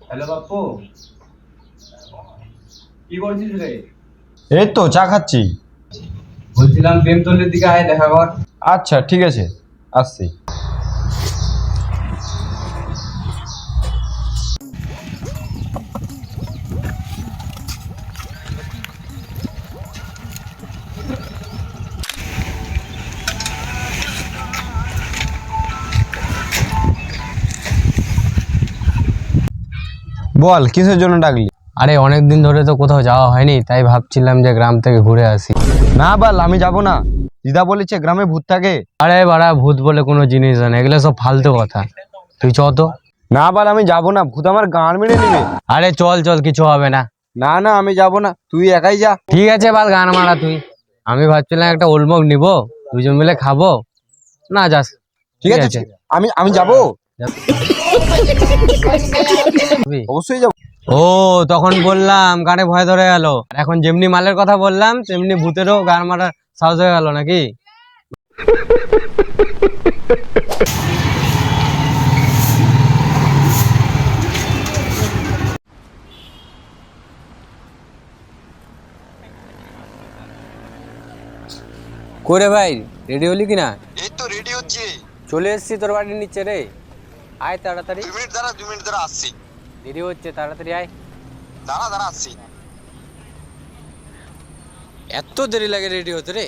Hello Bappu, কি করছিস রে? এই তো চা খাচ্ছি। বলছিলাম প্রেমতলের দিকে আয়, দেখা কর। আচ্ছা ঠিক আছে, আসছি। বল কিসের জন্য ডাকলি? আরে অনেকদিন ধরে তো কোথাও যাওয়া হয়নি, তাই ভাবছিলাম যে গ্রাম থেকে ঘুরে আসি। না বল, আমি যাব না। দিদা বলেছে গ্রামে ভূত থাকে। আরে বাড়া, ভূত বলে কোনো জিনিস না, এগুলো সব ফালতু কথা। তুই চ তো। না বল, আমি যাব না, ভূত আমার গাঁড় মেরে নেবে। আরে চল চল, কিছু হবে না। না না, আমি যাব না, তুই একাই যা। ঠিক আছে বাল গান মারা তুই। আমি ভাবছিলাম একটা ওলমক নিবো, দুজন মিলে খাবো। না যাস। ঠিক আছে, আমি আমি যাব, অবশ্যই যাব। ও তখন বললাম গানে ভয় ধরে গেল, এখন যেমনি মালের কথা বললাম তেমনি ভূতেরও গান মারার সাহস হয়ে গেল নাকি? করে ভাই, রেডি হলি কিনা? এই তো রেডি হচ্ছে। চলে এসছি তোর বাড়ির নিচে রে। আয় তাড়াতাড়ি। 2 মিনিট দাঁড়া আসছি। দেরি হচ্ছে, তাড়াতাড়ি আয়। দাঁড়া আসছি। এত দেরি লাগে রেডি হতে রে?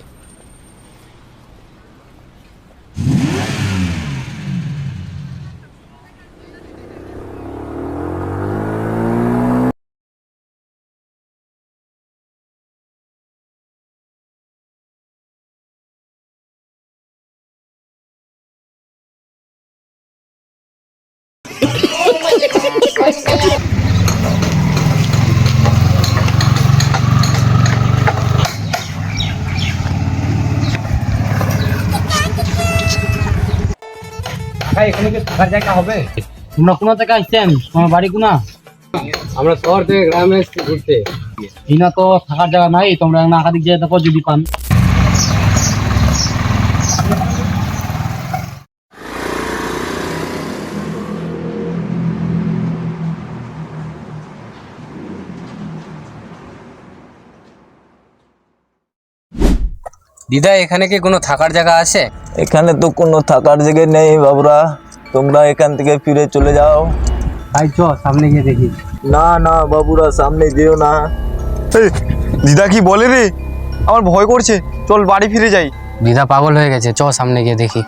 ভাই, এখানে কি থাকার জায়গা হবে? তোমরা কোন থেকে আসছেন? তোমার বাড়ি কোনা? আমরা শহর থেকে গ্রামে এসেছি ঘুরতে। এখানে তো থাকার জায়গা নাই, তোমরা একাধিক জায়গা দেখো যদি পান। দিদা, এখানে কি কোনো থাকার জায়গা আছে? এখানে তো কোনো থাকার জায়গা নেই বাবুরা, তোমরা এখান থেকে ফিরে চলে যাও। তাই চ সামনে গিয়ে দেখি। না না বাবুরা, সামনে যেও না। দিদা কি বলে রে? আমার ভয় করছে, চল বাড়ি ফিরে যাই। দিদা পাগল হয়ে গেছে, চ সামনে গিয়ে দেখি।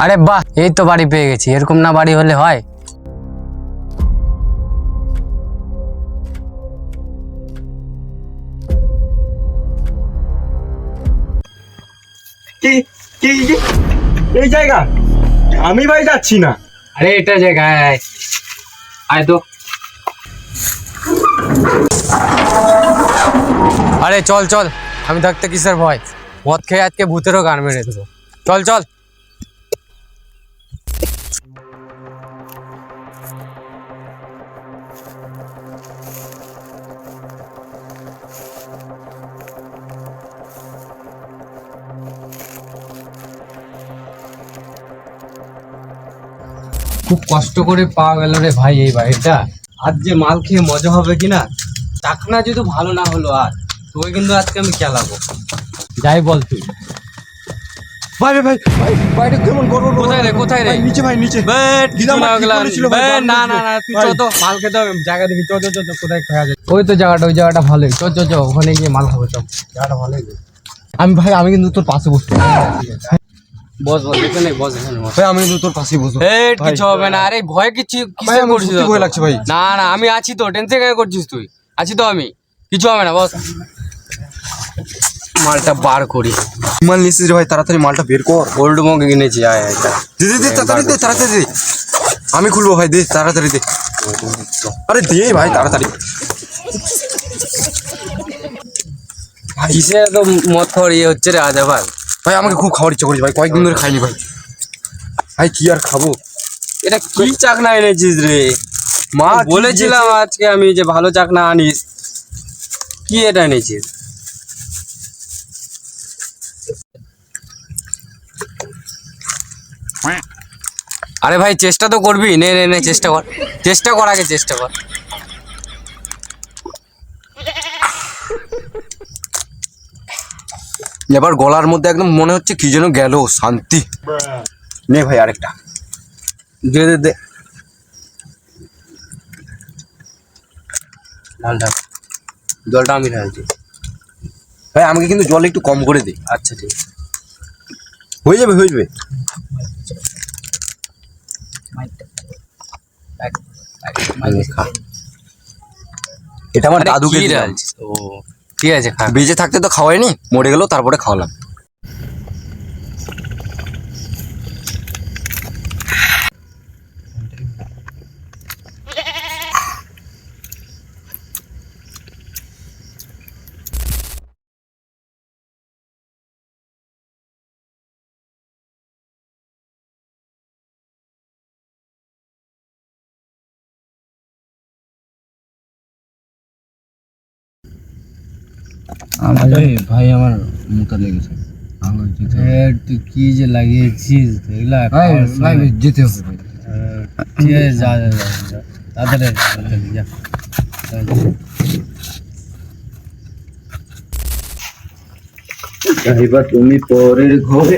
আরে বাহ, এই তো বাড়ি পেয়ে গেছি। এরকম না বাড়ি হলে হয়? কি কি কি? এই জায়গা আমি ভাই যাচ্ছি না। আরে এটা জায়গায় আয় তো। আরে চল চল, আমি থাকতে কিসের ভয়? মদ খেয়ে আজকে ভূতেরও গান মেরে দেবো। চল চল। খুব কষ্ট করে পাওয়া গেল রে ভাই এই বাড়িটা। আজ যে মাল খেয়ে মজা হবে কিনা। চাকনা যদি ভালো না হলো আর তোকে কিন্তু আজকে আমি খেলাবো। যাই বল তুই। ভাই ভাই ভাই ভাই, বাইরে কেমন গরম। কোথায় রে, কোথায় রে? ভাই, নিচে ভাই নিচে। দিদা আমার মা কি গেলাম। করেছিল ভাই? না না না, তুই ভাই। চল তো, মাল খেতে হবে। জায়গা দেখি, চল চল চল, কোথায় খাওয়া যায়? ওই তো জায়গাটা, ওই জায়গাটা ভালোই। চল চল চল, ওখানে গিয়ে মাল খাবো। চল, জায়গাটা ভালোই। আমি কিন্তু তোর পাশে বসবো। বস বস, এখানে বস, এখানে বস। ভাই আমি কিন্তু তোর পাশেই বসবো। এই ভাই। কিছু হবে না। আরে ভয় কিছু ভাই, কিসে আমার করছিস? সত্যি ভয় লাগছে ভাই। না না, আমি আছি তো, টেনশন কেন করছিস তুই? আছি তো আমি, কিছু হবে না, বস। মালটা বার করি। মাল নিচ্ছিস রে ভাই, তাড়াতাড়ি মালটা বের কর। ওল্ড মগ কিনেছি, আয় আয় আয়। দে দে দে, তাড়াতাড়ি দে, তাড়াতাড়ি দে। আমি খুলবো ভাই, দে তাড়াতাড়ি দে। আরে দে ভাই তাড়াতাড়ি। কিসে তো মদ খাওয়ার ইয়ে হচ্ছে রে আজ আবার? ভাই আমাকে খুব খাওয়ার ইচ্ছা করছে ভাই, কয়েকদিন ধরে খাইনি ভাই। ভাই কি আর খাবো? এটা কি চাকনা এনেছিস রে? মা বলেছিলাম আজকে আমি যে ভালো চাকনা আনিস, কি এটা এনেছিস? আরে ভাই চেষ্টা তো করবি, নে নে নে চেষ্টা কর, চেষ্টা কর, আগে চেষ্টা কর। এবার গলার মধ্যে একদম মনে হচ্ছে কি যেন গেল, শান্তি। নে ভাই আরেকটা দে দে দে, ঢাল ঢাল, জলটা আমি ঢালছি। ভাই আমাকে কিন্তু জল একটু কম করে দে। আচ্ছা ঠিক আছে। হয়ে যাবে হয়ে যাবে। এটা আমার আরে দাদুকে কি দিলাম। ঢালছিস? ও ঠিক আছে, খা। বেঁচে থাকতে তো খাওয়াইনি, মরে গেল তারপরে খাওয়ালাম। ভাই আমার মুখটা লেগেছে। তুই কি যে লাগিয়েছিস এগুলা? যেতে হবে ভাই। ঠিক আছে, যা যা যা যা, তাড়াতাড়ি যা। এবার তুমি পরের ঘরে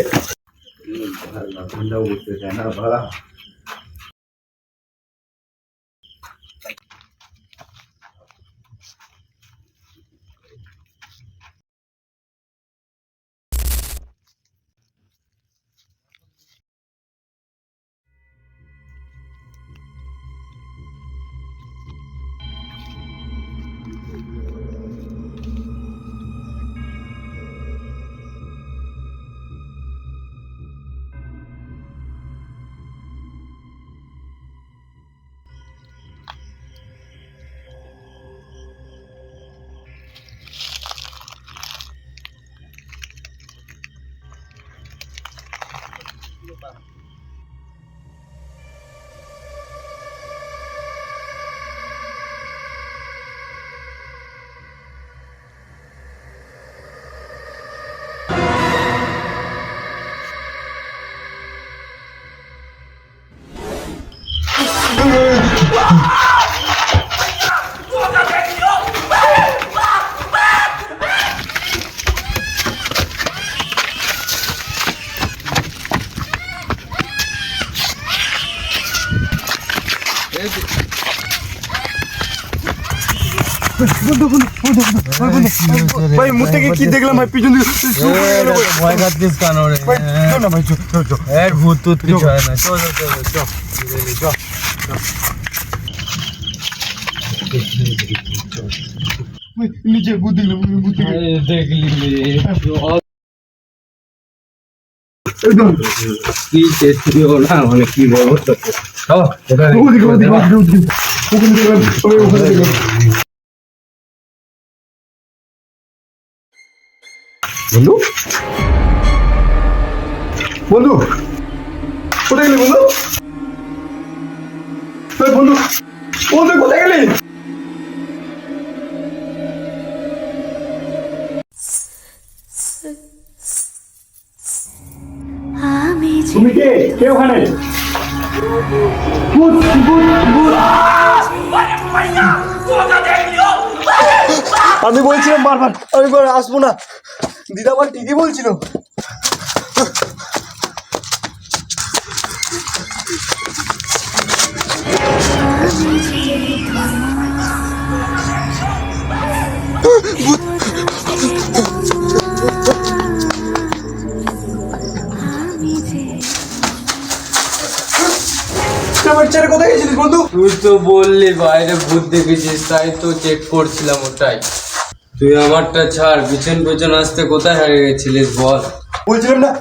ভাই মুখ থেকে কি দেখলাম ভাই, পিছন দিকে ভয় খাচ্ছিস কেন রে? না ভাই চল চল চল। ভূত টুত কিছু হয় না, চল চল চল চল। নিচে ভূত দেখলাম, ভূত দেখলাম। দেখলি একদম কি চেষ্টিও না, মানে কি বলবো। ওদিকে ওদিকে ওদিকে ওখানে দেখলাম, ওখানে দেখলাম। বন্ধু বন্ধু কোথায় গেলি বন্ধু? বন্ধু বন্ধু কোথায় গেলি? তুমি কে কে ওখানে? ভূত ভূত ভূত। আমি বলছিলাম বারবার আমি আসবো না, দিদা আমার ঠিকই বলছিল। কোথায় গেছিলিস বন্ধু? তুই তো বললি বাইরে ভূত দেখেছিস, তাই তো চেক করছিলাম ওটাই। তুই আমারটা ছাড়, পিছন পিছন আসতে কোথায় হারিয়ে গেছিলিস বল? বলছিলাম না,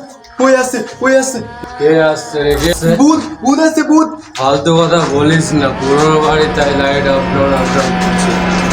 ওই আসছে ওই আসছে। কে আসছে রে? কে? ভূত ভূত আসছে ভূত। ফালতু কথা বলিস না, পুরো বাড়ি তাই লাইট আপ ডাউন করছে।